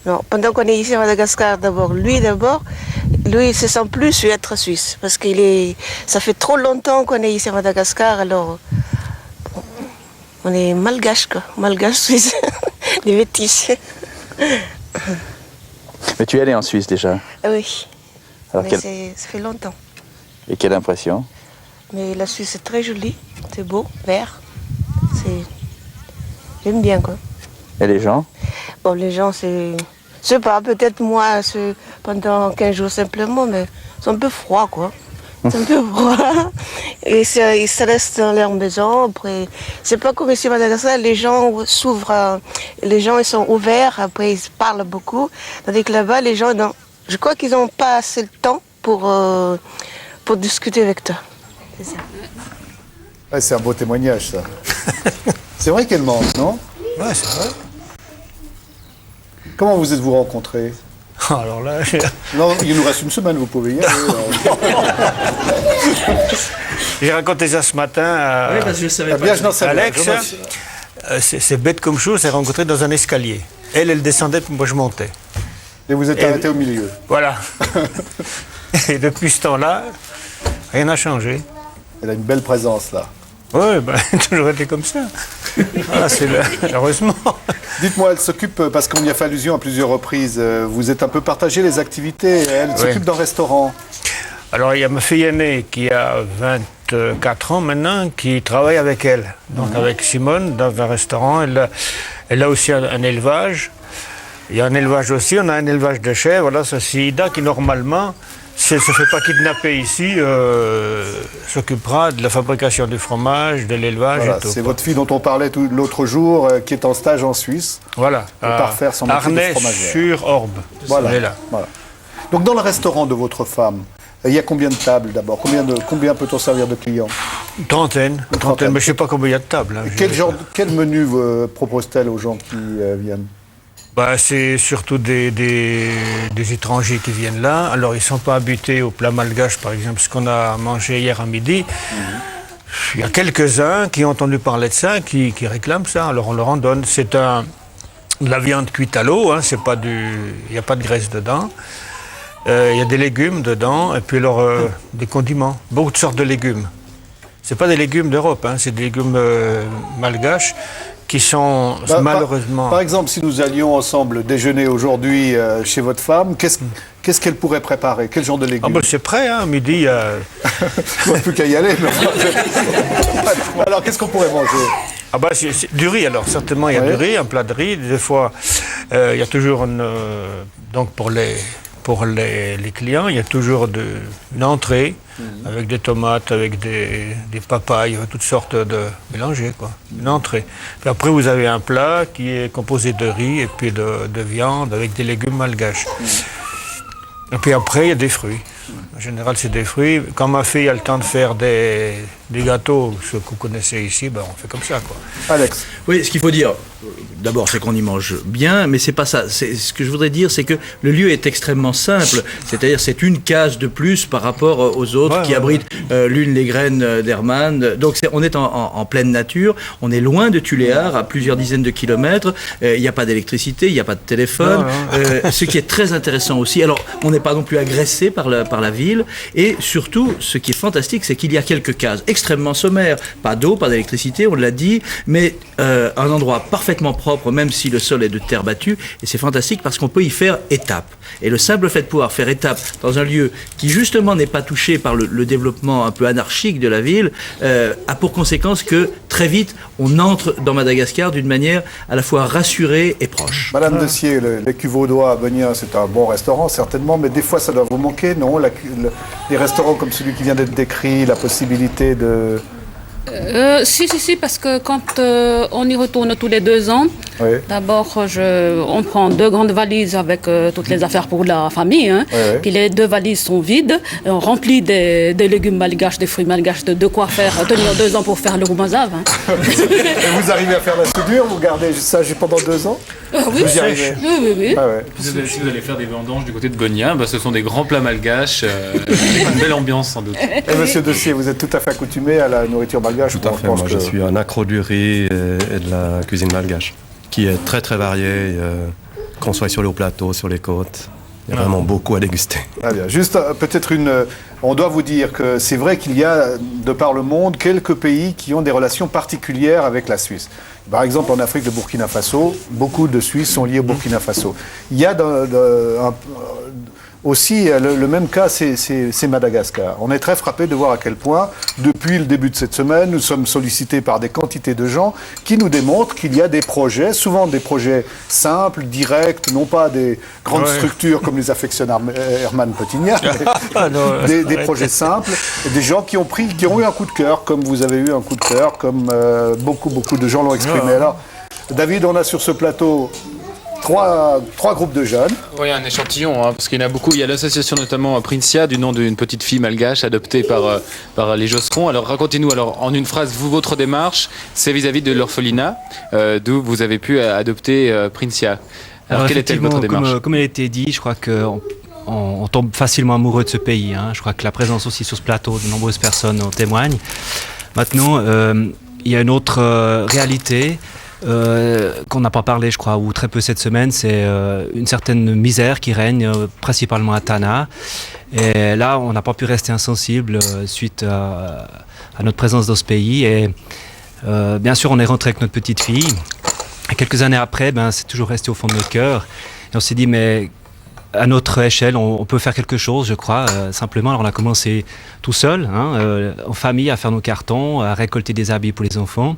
non, pendant qu'on est ici à Madagascar lui, il se sent plus être suisse. Parce que ça fait trop longtemps qu'on est ici à Madagascar, alors on est malgache, quoi. Malgache suisse. Des métis. Mais tu es allé en Suisse déjà? Oui. Alors, mais ça fait longtemps. Et quelle impression? Mais la Suisse est très jolie, c'est beau, vert. J'aime bien, quoi. Et les gens? Bon, les gens, je sais pas, peut-être moi, pendant 15 jours simplement, mais c'est un peu froid, quoi. C'est un peu froid. Et ils se restent dans leur maison. Après, c'est pas comme ici à Madagascar, les gens s'ouvrent, les gens ils sont ouverts, après ils parlent beaucoup. Tandis que là-bas, les gens, je crois qu'ils n'ont pas assez de temps pour discuter avec toi. C'est ça. Ouais, c'est un beau témoignage, ça. C'est vrai qu'elle ment, non? Ouais, c'est vrai. Comment vous êtes-vous rencontrés? Alors là... Non, il nous reste une semaine, vous pouvez y aller. J'ai raconté ça ce matin à, oui, parce que je savais pas. Alex. C'est bête comme chose, c'est rencontré dans un escalier. Elle descendait, puis moi je montais. Et vous êtes arrêté au milieu. Voilà. Et depuis ce temps-là, Rien n'a changé. Elle a une belle présence là. Oui, ben, toujours été comme ça. Heureusement. Dites-moi, elle s'occupe, parce qu'on y a fait allusion à plusieurs reprises, vous êtes un peu partagé les activités. Elle s'occupe d'un restaurant. Alors, il y a ma fille aînée qui a 24 ans maintenant, qui travaille avec elle. Donc, avec Simone, dans un restaurant. Elle a aussi un élevage. Il y a un élevage aussi, on a un élevage de chèvres. Là, c'est Ida qui, normalement, si elle ne se fait pas kidnapper ici, s'occupera de la fabrication du fromage, de l'élevage et tout. C'est votre fille dont on parlait l'autre jour, qui est en stage en Suisse. Voilà. Pour parfaire son métier de fromagère. Arnay-sur-Orbe. Voilà. Elle est là. Voilà. Donc, dans le restaurant de votre femme, il y a combien de tables d'abord? Combien peut-on servir de clients? Une trentaine, mais je ne sais pas combien il y a de tables. Hein. Quel menu propose-t-elle aux gens qui viennent? C'est surtout des étrangers qui viennent là. Alors, ils ne sont pas habitués au plat malgache, par exemple, ce qu'on a mangé hier à midi. Il y a quelques-uns qui ont entendu parler de ça, qui réclament ça. Alors, on leur en donne. C'est de la viande cuite à l'eau, hein, il n'y a pas de graisse dedans. Il y a des légumes dedans, et puis alors, des condiments. Beaucoup de sortes de légumes. Ce pas des légumes d'Europe, hein, c'est des légumes malgaches qui sont malheureusement... Par exemple, si nous allions ensemble déjeuner aujourd'hui chez votre femme, qu'est-ce qu'elle pourrait préparer? Quel genre de légumes? C'est prêt, hein, midi. Il n'y a plus qu'à y aller. Alors, qu'est-ce qu'on pourrait manger? C'est du riz, alors. Certainement, il y a du riz, un plat de riz. Des fois, il y a toujours donc pour les clients, il y a toujours une entrée avec des tomates, avec des papayes, toutes sortes de mélangés, quoi. Une entrée. Puis après, vous avez un plat qui est composé de riz et puis de viande avec des légumes malgaches. Et puis après, il y a des fruits. En général, c'est des fruits. Quand ma fille a le temps de faire des gâteaux, ceux que vous connaissez ici, on fait comme ça, quoi. Alex. Oui, ce qu'il faut dire, d'abord, c'est qu'on y mange bien, mais c'est pas ça. Ce que je voudrais dire, c'est que le lieu est extrêmement simple. C'est-à-dire, c'est une case de plus par rapport aux autres qui abritent l'une les graines d'Herman. Donc, on est en pleine nature. On est loin de Tuléar, à plusieurs dizaines de kilomètres. Il n'y a pas d'électricité, il n'y a pas de téléphone. Ce qui est très intéressant aussi. Alors, on n'est pas non plus agressé par la ville. Et surtout, ce qui est fantastique, c'est qu'il y a quelques cases extrêmement sommaires. Pas d'eau, pas d'électricité, on l'a dit, mais un endroit parfaitement propre, même si le sol est de terre battue. Et c'est fantastique parce qu'on peut y faire étape. Et le simple fait de pouvoir faire étape dans un lieu qui, justement, n'est pas touché par le développement un peu anarchique de la ville, a pour conséquence que, très vite, on entre dans Madagascar d'une manière à la fois rassurée et proche. Madame Dessier, les Cuvaudois à Beugnin, c'est un bon restaurant, certainement, mais des fois, ça doit vous manquer, non? Les restaurants comme celui qui vient d'être décrit, la possibilité de... Si, parce que quand on y retourne tous les 2 ans, d'abord on prend 2 grandes valises avec toutes les affaires pour la famille, hein, puis les 2 valises sont vides, on remplit des légumes malgaches, des fruits malgaches, de quoi tenir 2 ans pour faire le roumazav. Hein. Et vous arrivez à faire la soudure, vous gardez ça pendant 2 ans? Oui, vous y arrivez? Oui. Si vous allez faire des vendanges du côté de Beugnin, ce sont des grands plats malgaches, avec une belle ambiance sans doute. Et monsieur Dessier, vous êtes tout à fait accoutumé à la nourriture malgache? Tout à fait, moi je suis un accro du riz et de la cuisine malgache, qui est très très variée, qu'on soit sur les hauts plateaux, sur les côtes. Il y a vraiment beaucoup à déguster. Ah bien. Juste peut-être on doit vous dire que c'est vrai qu'il y a, de par le monde, quelques pays qui ont des relations particulières avec la Suisse. Par exemple, en Afrique, le Burkina Faso, beaucoup de Suisses sont liés au Burkina Faso. Il y a aussi, le même cas, c'est Madagascar. On est très frappé de voir à quel point, depuis le début de cette semaine, nous sommes sollicités par des quantités de gens qui nous démontrent qu'il y a des projets, souvent des projets simples, directs, non pas des grandes structures comme les affectionne Herman Petignac, mais des projets simples, et des gens qui ont eu un coup de cœur, comme vous avez eu un coup de cœur, comme beaucoup de gens l'ont exprimé. Alors, David, on a sur ce plateau trois groupes de jeunes. Oui, un échantillon, hein, parce qu'il y en a beaucoup. Il y a l'association notamment Princia, du nom d'une petite fille malgache adoptée par les Josserons. Alors racontez-nous, en une phrase, votre démarche, c'est vis-à-vis de l'orphelinat, d'où vous avez pu adopter Princia. Alors quelle était votre démarche? Comme il a été dit, je crois qu'on tombe facilement amoureux de ce pays. Hein. Je crois que la présence aussi sur ce plateau de nombreuses personnes en témoignent. Maintenant, il y a une autre réalité. qu'on n'a pas parlé, je crois, ou très peu cette semaine, c'est une certaine misère qui règne, principalement à Tana. Et là, on n'a pas pu rester insensible suite à notre présence dans ce pays. Et bien sûr, on est rentré avec notre petite fille. Et quelques années après, c'est toujours resté au fond de notre cœur. Et on s'est dit, mais à notre échelle, on peut faire quelque chose, je crois, simplement. Alors on a commencé tout seul, en famille, à faire nos cartons, à récolter des habits pour les enfants.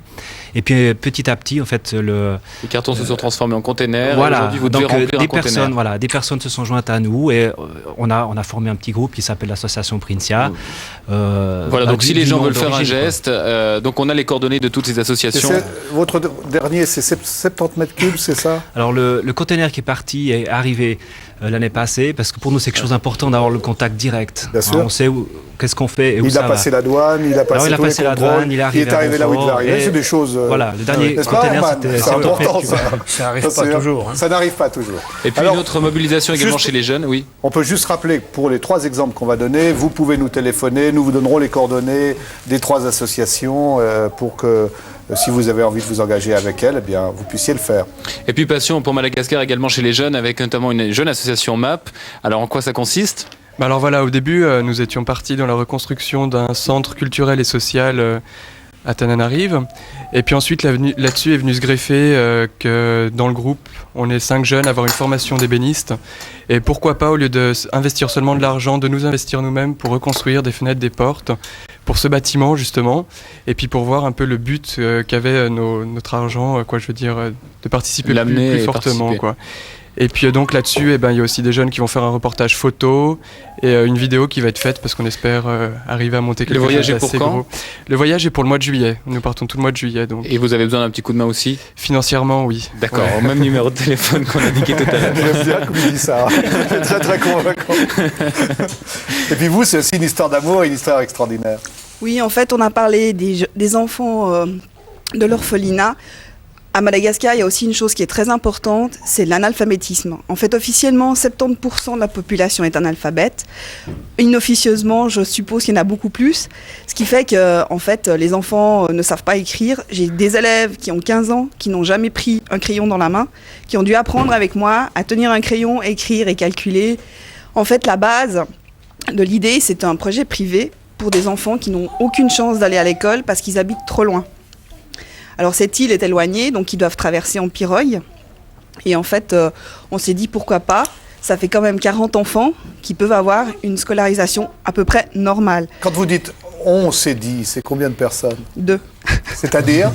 Et puis petit à petit, en fait, les cartons se sont transformés en containers. Voilà, et aujourd'hui, vous devez remplir un container. Des personnes se sont jointes à nous et on a formé un petit groupe qui s'appelle l'association Princia. Voilà, donc si les gens veulent faire un geste, donc on a les coordonnées de toutes ces associations. Votre dernier, c'est 70 mètres cubes, c'est ça? Alors le container qui est parti est arrivé l'année passée, parce que pour nous c'est quelque chose d'important d'avoir le contact direct. Bien sûr. On sait qu'est-ce qu'on fait et où ça va. Il a passé la douane, il a passé tous les contrôles, il est arrivé là où il devait arriver. C'est des choses... Voilà, le dernier container c'était... C'est important ça. Ça n'arrive pas toujours. Ça n'arrive pas toujours. Et puis une autre mobilisation également chez les jeunes, oui. On peut juste rappeler, pour les 3 exemples qu'on va donner, vous pouvez nous téléphoner, nous vous donnerons les coordonnées des 3 associations pour que... si vous avez envie de vous engager avec elle, eh bien, vous puissiez le faire. Et puis passion pour Madagascar également chez les jeunes, avec notamment une jeune association MAP. Alors en quoi ça consiste ? Alors voilà, au début, nous étions partis dans la reconstruction d'un centre culturel et social à Tananarive. Et puis ensuite, là-dessus est venu se greffer que dans le groupe, on est 5 jeunes à avoir une formation d'ébéniste. Et pourquoi pas, au lieu d'investir seulement de l'argent, de nous investir nous-mêmes pour reconstruire des fenêtres, des portes, pour ce bâtiment justement, et puis pour voir un peu le but qu'avait notre argent, de participer plus fortement, quoi. Et puis donc là-dessus, il y a aussi des jeunes qui vont faire un reportage photo et une vidéo qui va être faite parce qu'on espère arriver à monter quelque chose d'assez gros. Le voyage est pour quand ? Le voyage est pour le mois de juillet. Nous partons tout le mois de juillet. Donc. Et vous avez besoin d'un petit coup de main aussi ? Financièrement, oui. D'accord, au même numéro de téléphone qu'on a indiqué tout à l'heure. J'aime bien comme il dit ça. C'est très très convaincant. Et puis vous, c'est aussi une histoire d'amour et une histoire extraordinaire. Oui, en fait, on a parlé des enfants de l'orphelinat. À Madagascar, il y a aussi une chose qui est très importante, c'est l'analphabétisme. En fait, officiellement, 70% de la population est analphabète. Inofficieusement, je suppose qu'il y en a beaucoup plus. Ce qui fait que, en fait, les enfants ne savent pas écrire. J'ai des élèves qui ont 15 ans, qui n'ont jamais pris un crayon dans la main, qui ont dû apprendre avec moi à tenir un crayon, écrire et calculer. En fait, la base de l'idée, c'est un projet privé pour des enfants qui n'ont aucune chance d'aller à l'école parce qu'ils habitent trop loin. Alors cette île est éloignée, donc ils doivent traverser en pirogue. Et en fait, on s'est dit pourquoi pas, ça fait quand même 40 enfants qui peuvent avoir une scolarisation à peu près normale. Quand vous dites « on s'est dit », c'est combien de personnes ? 2. C'est-à-dire ?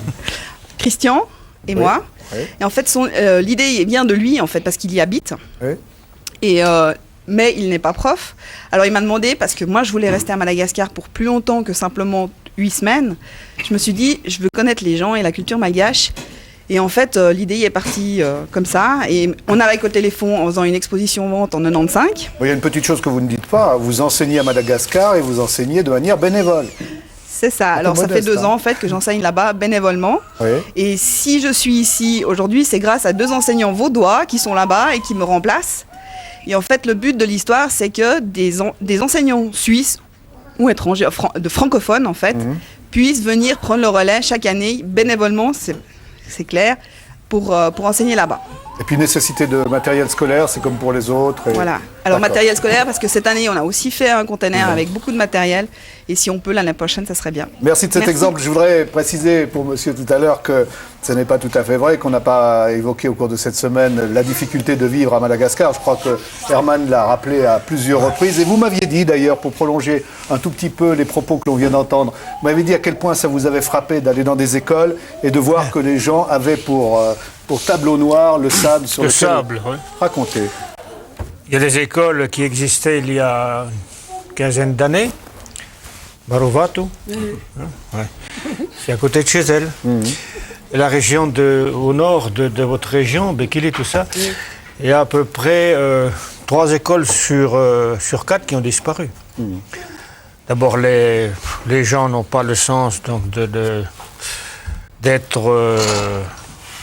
Christian et moi. Oui. Et en fait, l'idée vient de lui, en fait, parce qu'il y habite. Oui. Et... mais il n'est pas prof. Alors il m'a demandé, parce que moi je voulais rester à Madagascar pour plus longtemps que simplement 8 semaines, je me suis dit, je veux connaître les gens et la culture malgache. Et en fait, l'idée est partie comme ça. Et on a récolté les fonds en faisant une exposition-vente en 95. Il y a une petite chose que vous ne dites pas, vous enseignez à Madagascar et vous enseignez de manière bénévole. C'est ça. Alors ça fait 2 ans en fait que j'enseigne là-bas bénévolement. Oui. Et si je suis ici aujourd'hui, c'est grâce à 2 enseignants vaudois qui sont là-bas et qui me remplacent. Et en fait, le but de l'histoire, c'est que des enseignants suisses ou étrangers, de francophones en fait, puissent venir prendre le relais chaque année bénévolement, c'est clair, pour enseigner là-bas. Et puis nécessité de matériel scolaire, c'est comme pour les autres. Voilà. Alors matériel scolaire, parce que cette année, on a aussi fait un container avec beaucoup de matériel. Et si on peut, l'année prochaine, ça serait bien. Merci de cet exemple. Je voudrais préciser pour monsieur tout à l'heure que ce n'est pas tout à fait vrai, qu'on n'a pas évoqué au cours de cette semaine la difficulté de vivre à Madagascar. Je crois que Herman l'a rappelé à plusieurs reprises. Et vous m'aviez dit d'ailleurs, pour prolonger un tout petit peu les propos que l'on vient d'entendre, vous m'avez dit à quel point ça vous avait frappé d'aller dans des écoles et de voir que les gens avaient pour tableau noir le sable sur le sable, oui. Racontez. Il y a des écoles qui existaient il y a une quinzaine d'années. Barovato, ouais. C'est à côté de chez elle. Et la région au nord de votre région, Bekili, tout ça, il y a à peu près 3 écoles sur 4 qui ont disparu. D'abord, les gens n'ont pas le sens donc, d'être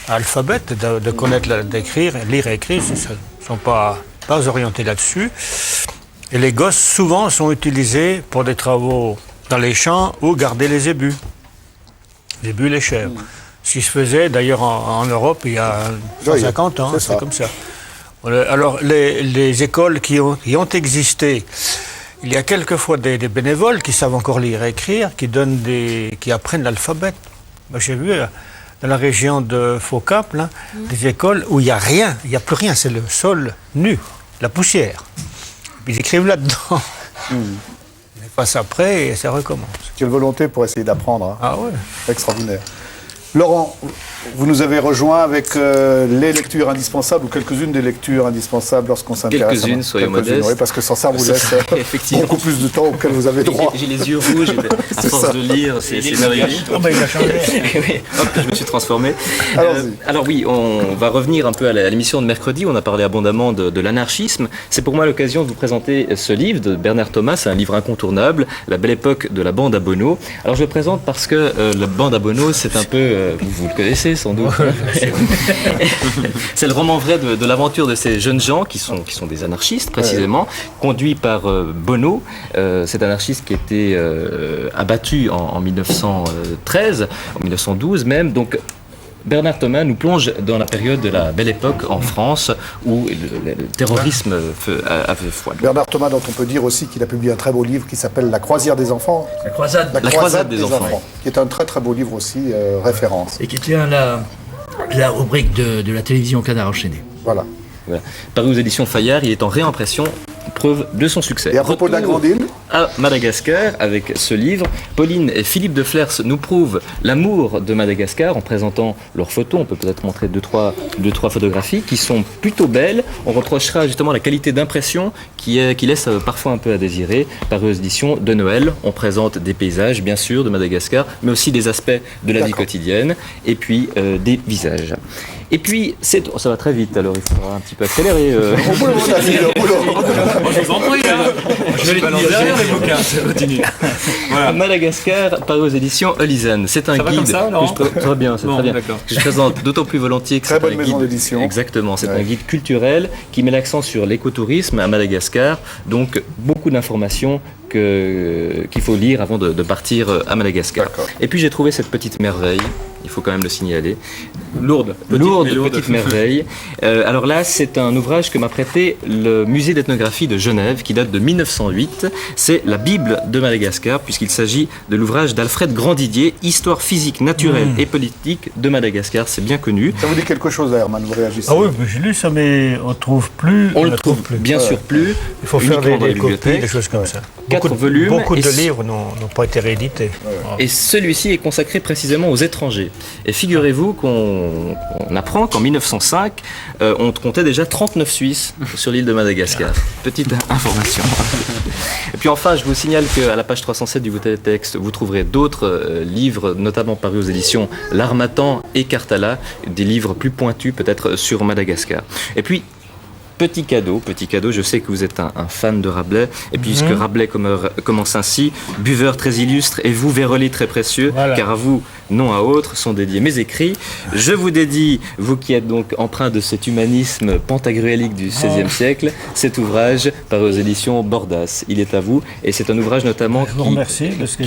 alphabètes, de connaître, d'écrire, lire et écrire, ils ne sont pas orientés là-dessus. Et les gosses, souvent, sont utilisés pour des travaux dans les champs ou garder les ébus. Les ébus, les chèvres. Ce qui se faisait d'ailleurs en Europe il y a 150 ans, c'est comme ça. Alors les écoles qui ont existé, il y a quelquefois des bénévoles qui savent encore lire et écrire, qui apprennent l'alphabet. Moi, j'ai vu dans la région de Faux-Cap, là, des écoles où il n'y a rien, il n'y a plus rien, c'est le sol nu, la poussière. Ils écrivent là-dedans. Ils passent après et ça recommence. Quelle volonté pour essayer d'apprendre. Hein. Ah ouais. Extraordinaire. Laurent, vous nous avez rejoint avec les lectures indispensables ou quelques-unes des lectures indispensables lorsqu'on s'intéresse. Quelques-unes, soyez modestes. Oui, parce que sans ça, vous laisse beaucoup plus de temps auquel vous avez droit. J'ai les yeux rouges, à force de lire, c'est merveilleux. Oh, ben, il a changé. Oui, hop, je me suis transformé. Alors oui, on va revenir un peu à l'émission de mercredi. On a parlé abondamment de l'anarchisme. C'est pour moi l'occasion de vous présenter ce livre de Bernard Thomas. C'est un livre incontournable, La belle époque de la bande à Bono. Alors je le présente parce que la bande à Bono, c'est un peu... vous le connaissez sans doute. C'est le roman vrai de l'aventure de ces jeunes gens qui sont des anarchistes précisément, conduits par Bono, cet anarchiste qui a été abattu en 1913, en 1912 même. Donc Bernard Thomas nous plonge dans la période de la belle époque en France où le terrorisme avait foi. Bernard Thomas, dont on peut dire aussi qu'il a publié un très beau livre qui s'appelle La croisière des enfants. La croisade des enfants. Qui est un très très beau livre aussi, référence. Et qui tient la rubrique de la télévision Canard enchaîné. Voilà. Paru aux éditions Fayard, il est en réimpression, preuve de son succès. Et à propos de la grande île, à Madagascar, avec ce livre, Pauline et Philippe de Flers nous prouvent l'amour de Madagascar en présentant leurs photos. On peut peut-être montrer deux, trois photographies qui sont plutôt belles. On reprochera justement la qualité d'impression qui laisse parfois un peu à désirer. Paru aux éditions de Noël, on présente des paysages, bien sûr, de Madagascar, mais aussi des aspects de la vie quotidienne, et puis des visages. Et puis, ça va très vite, alors il faudra un petit peu accélérer. Je vous en prie, je vais les tenir derrière les bouquins, ça continue. Voilà. Madagascar, paru aux éditions Olisan. C'est un guide. Ça va comme ça, très bien, c'est très bien. Que je présente d'autant plus volontiers que c'est un guide. d'édition. Exactement, c'est un guide culturel qui met l'accent sur l'écotourisme à Madagascar. Donc, beaucoup d'informations qu'il faut lire avant de partir à Madagascar. Et puis j'ai trouvé cette petite merveille, il faut quand même le signaler. Lourde petite merveille. Alors là, c'est un ouvrage que m'a prêté le musée d'ethnographie de Genève qui date de 1908. C'est la Bible de Madagascar puisqu'il s'agit de l'ouvrage d'Alfred Grandidier, Histoire physique, naturelle et politique de Madagascar. C'est bien connu. Ça vous dit quelque chose, Herman, vous réagissez? Ah oui, j'ai lu ça, mais on ne trouve plus. On le trouve bien sûr plus. Il faut faire des copies, des choses comme ça. 4 volumes. Beaucoup de livres n'ont pas été réédités. Et celui-ci est consacré précisément aux étrangers. Et figurez-vous qu'on apprend qu'en 1905, on comptait déjà 39 Suisses sur l'île de Madagascar. Petite information. Et puis enfin, je vous signale qu'à la page 307 du bouteille de texte, vous trouverez d'autres livres, notamment parus aux éditions L'Harmattan et Cartala, des livres plus pointus peut-être sur Madagascar. Et puis, petit cadeau, je sais que vous êtes un fan de Rabelais, et puisque Rabelais commence ainsi, buveur très illustre, et vous, Véroli très précieux, car à vous, non à autre, sont dédiés mes écrits. Je vous dédie, vous qui êtes donc empreint de cet humanisme pantagruélique du XVIe siècle, cet ouvrage paru aux éditions Bordas. Il est à vous, et c'est un ouvrage notamment Je vous remercie, parce que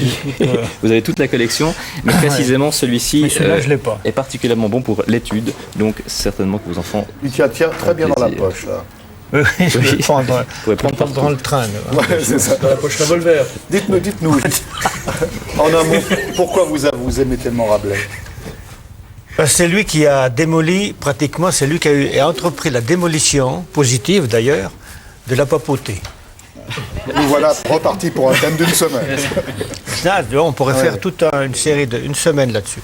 vous avez toute la collection, mais précisément celui-ci je l'ai pas. est particulièrement bon pour l'étude, donc certainement que vos enfants... Il tient très bien dans la poche, là. Oui, je vais prendre dans le train. C'est ça. Dans la poche revolver. Dites-nous, en un mot, pourquoi vous aimez tellement Rabelais? C'est lui qui a démoli, pratiquement, c'est lui qui a entrepris la démolition, positive d'ailleurs, de la papauté. Nous voilà repartis pour un thème d'une semaine. Là, on pourrait faire toute une série d'une semaine là-dessus.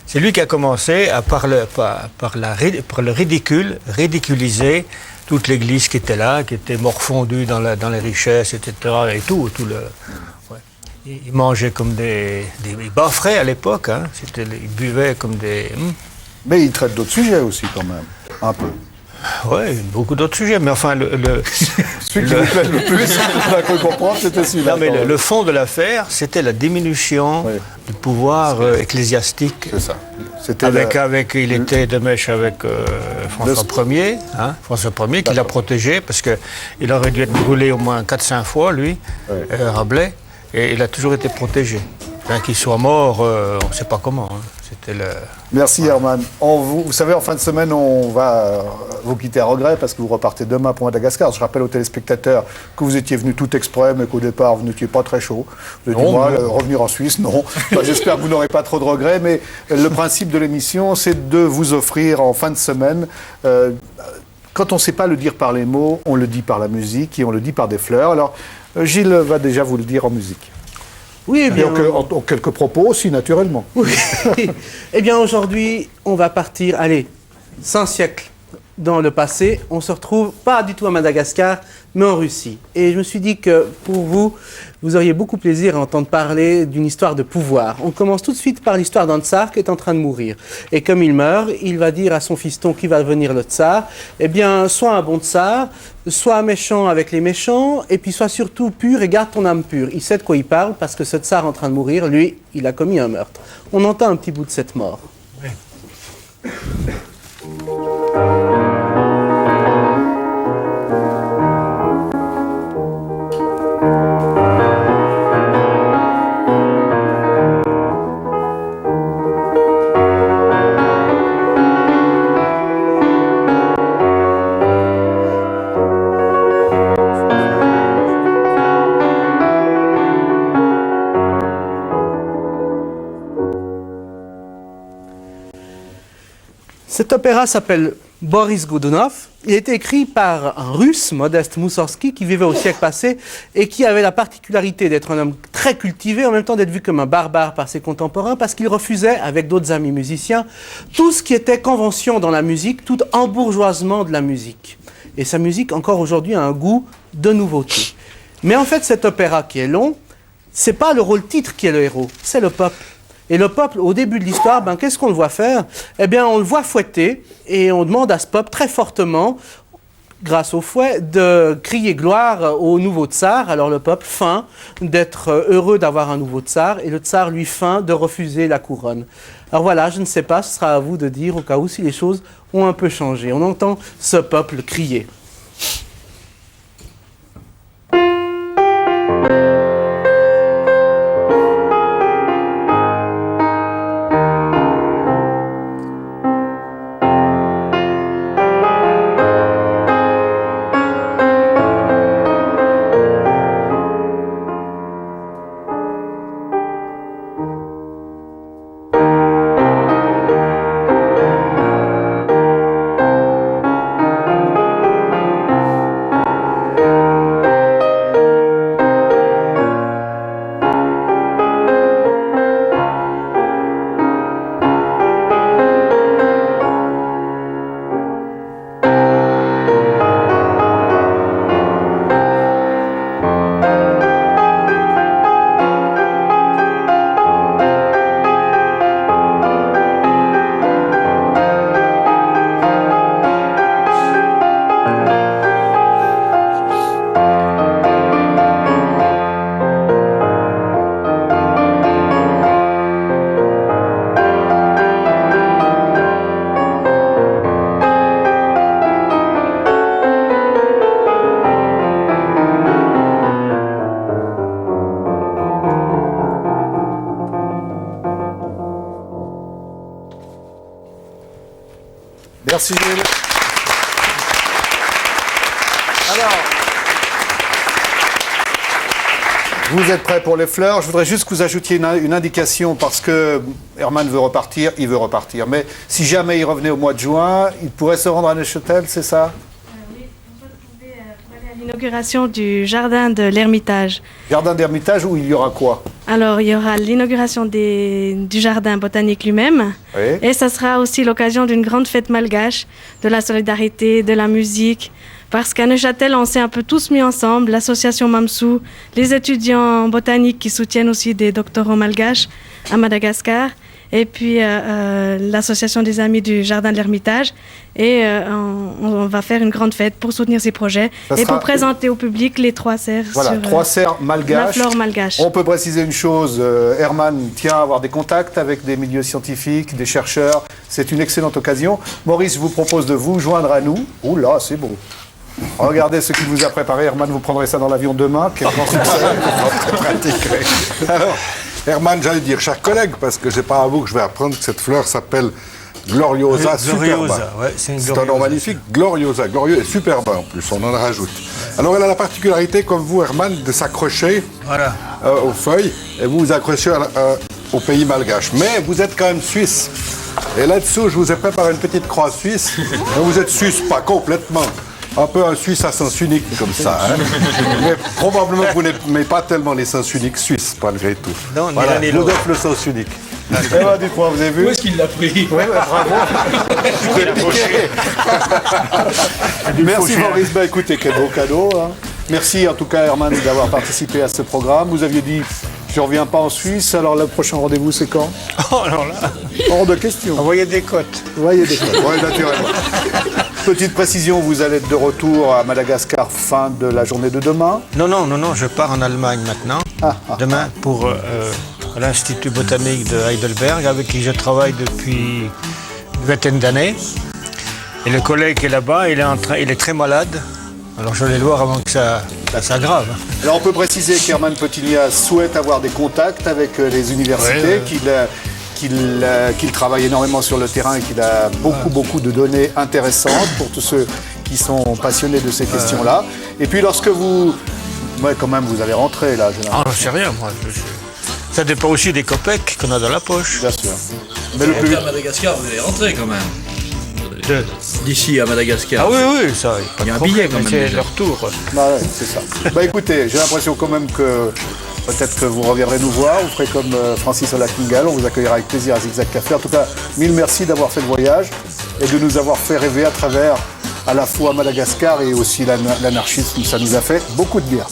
C'est lui qui a commencé à, par le ridicule, ridiculiser toute l'église qui était là, qui était morfondue dans les richesses, etc. Et tout Il mangeait comme il baffrait à l'époque, hein. Il buvait comme des... Mais il traite d'autres sujets aussi quand même, un peu. Oui, beaucoup d'autres sujets, mais enfin celui qui vous plaît le plus, on a cru comprendre, c'était celui-là. Non, mais le fond de l'affaire, c'était la diminution du pouvoir ecclésiastique. C'est ça. Il était de mèche avec François Ier, François Ier qui l'a protégé, parce qu'il aurait dû être brûlé au moins 4-5 fois, lui, Rabelais, et il a toujours été protégé. Qu'il soit mort, on ne sait pas comment. c'était le... Merci Herman. Vous savez, en fin de semaine, on va vous quitter à regret parce que vous repartez demain pour Madagascar. Je rappelle aux téléspectateurs que vous étiez venus tout exprès, mais qu'au départ, vous n'étiez pas très chaud. Vous avez dit, moi, revenir en Suisse, non. Enfin, j'espère que vous n'aurez pas trop de regrets, mais le principe de l'émission, c'est de vous offrir en fin de semaine... quand on ne sait pas le dire par les mots, on le dit par la musique et on le dit par des fleurs. Alors, Gilles va déjà vous le dire en musique. Oui, eh bien... en quelques propos aussi, naturellement. Oui. Eh bien, aujourd'hui, on va partir, 100 siècles dans le passé. On se retrouve pas du tout à Madagascar, mais en Russie. Et je me suis dit que pour vous, vous auriez beaucoup plaisir à entendre parler d'une histoire de pouvoir. On commence tout de suite par l'histoire d'un tsar qui est en train de mourir. Et comme il meurt, il va dire à son fiston qui va devenir le tsar, eh bien, sois un bon tsar, sois méchant avec les méchants, et puis sois surtout pur et garde ton âme pure. Il sait de quoi il parle, parce que ce tsar en train de mourir, lui, il a commis un meurtre. On entend un petit bout de cette mort. Oui. Cet opéra s'appelle Boris Godunov. Il a été écrit par un Russe, Modeste Moussorgsky, qui vivait au siècle passé et qui avait la particularité d'être un homme très cultivé, en même temps d'être vu comme un barbare par ses contemporains, parce qu'il refusait, avec d'autres amis musiciens, tout ce qui était convention dans la musique, tout embourgeoisement de la musique. Et sa musique, encore aujourd'hui, a un goût de nouveauté. Mais en fait, cet opéra qui est long, c'est pas le rôle-titre qui est le héros, c'est le peuple. Et le peuple, au début de l'histoire, qu'est-ce qu'on le voit faire? Eh bien, on le voit fouetter et on demande à ce peuple très fortement, grâce au fouet, de crier gloire au nouveau tsar. Alors le peuple feint d'être heureux d'avoir un nouveau tsar et le tsar lui feint de refuser la couronne. Alors voilà, je ne sais pas, ce sera à vous de dire au cas où si les choses ont un peu changé. On entend ce peuple crier. Merci Gilles. Alors, vous êtes prêts pour les fleurs? Je voudrais juste que vous ajoutiez une indication parce que Herman veut repartir, il veut repartir. Mais si jamais il revenait au mois de juin, il pourrait se rendre à Neuchâtel, c'est ça? Oui, on peut trouver pour aller à l'inauguration du jardin de l'Ermitage. Jardin d'Ermitage où il y aura quoi? Alors, il y aura l'inauguration du jardin botanique lui-même. Oui. Et ça sera aussi l'occasion d'une grande fête malgache, de la solidarité, de la musique. Parce qu'à Neuchâtel, on s'est un peu tous mis ensemble, l'association Mamsou, les étudiants botaniques qui soutiennent aussi des doctorants malgaches à Madagascar, et puis l'association des amis du Jardin de l'Ermitage. Et on va faire une grande fête pour soutenir ces projets et pour présenter au public les trois serres. Voilà, sur, trois serres malgaches. La flore malgache. On peut préciser une chose, Herman tient à avoir des contacts avec des milieux scientifiques, des chercheurs. C'est une excellente occasion. Maurice vous propose de vous joindre à nous. Ouh là, c'est beau. Regardez ce qu'il vous a préparé. Herman, vous prendrez ça dans l'avion demain. Quel grand succès. Très pratique. Alors, Herman, j'allais dire, cher collègue, parce que c'est pas à vous que je vais apprendre que cette fleur s'appelle Gloriosa superba. Ouais, c'est un nom magnifique, Gloriosa. Glorieux et superba en plus, on en rajoute. Alors elle a la particularité, comme vous, Herman, de s'accrocher aux feuilles, et vous vous accrochez au pays malgache. Mais vous êtes quand même suisse. Et là-dessous, je vous ai préparé une petite croix suisse. Vous êtes suisse, pas complètement. Un peu un Suisse à sens unique, comme ça. Hein. Mais probablement que vous n'aimez pas tellement les sens uniques suisses, malgré tout. Non, voilà, je vous offre le sens unique. Dites-moi, vous avez vu? Où est-ce qu'il l'a pris? Oui, bravo. Je l'ai piqué. Merci Maurice. Bah, écoutez, quel beau cadeau. Hein. Merci en tout cas, Herman, d'avoir participé à ce programme. Vous aviez dit, je ne reviens pas en Suisse, alors le prochain rendez-vous, c'est quand? Oh, alors là, hors de question. Envoyez des cotes. Envoyez des cotes, oui, naturellement. Petite précision, vous allez être de retour à Madagascar fin de la journée de demain? Non, je pars en Allemagne maintenant. Demain pour l'Institut botanique de Heidelberg, avec qui je travaille depuis une vingtaine d'années. Et le collègue qui est là-bas, il est très malade. Alors je vais le voir avant que ça s'aggrave. Alors on peut préciser qu'Herman Potigna souhaite avoir des contacts avec les universités, qu'il travaille énormément sur le terrain et qu'il a beaucoup de données intéressantes pour tous ceux qui sont passionnés de ces questions-là. Et puis lorsque vous... Ouais, quand même, vous allez rentrer là. Ah, je sais rien, moi. Ça dépend aussi des copecs qu'on a dans la poche. Bien sûr. Mais à Madagascar, vous allez rentrer quand même. D'ici à Madagascar. Ah oui, ça. Il y a un billet quand même. C'est leur tour. Bah ouais, c'est ça. Bah écoutez, j'ai l'impression quand même que peut-être que vous reviendrez nous voir. Vous ferez comme Francis Olakingal. On vous accueillera avec plaisir à Zigzag Café. En tout cas, mille merci d'avoir fait le voyage et de nous avoir fait rêver à travers à la fois Madagascar et aussi l'anarchisme. Ça nous a fait beaucoup de bien.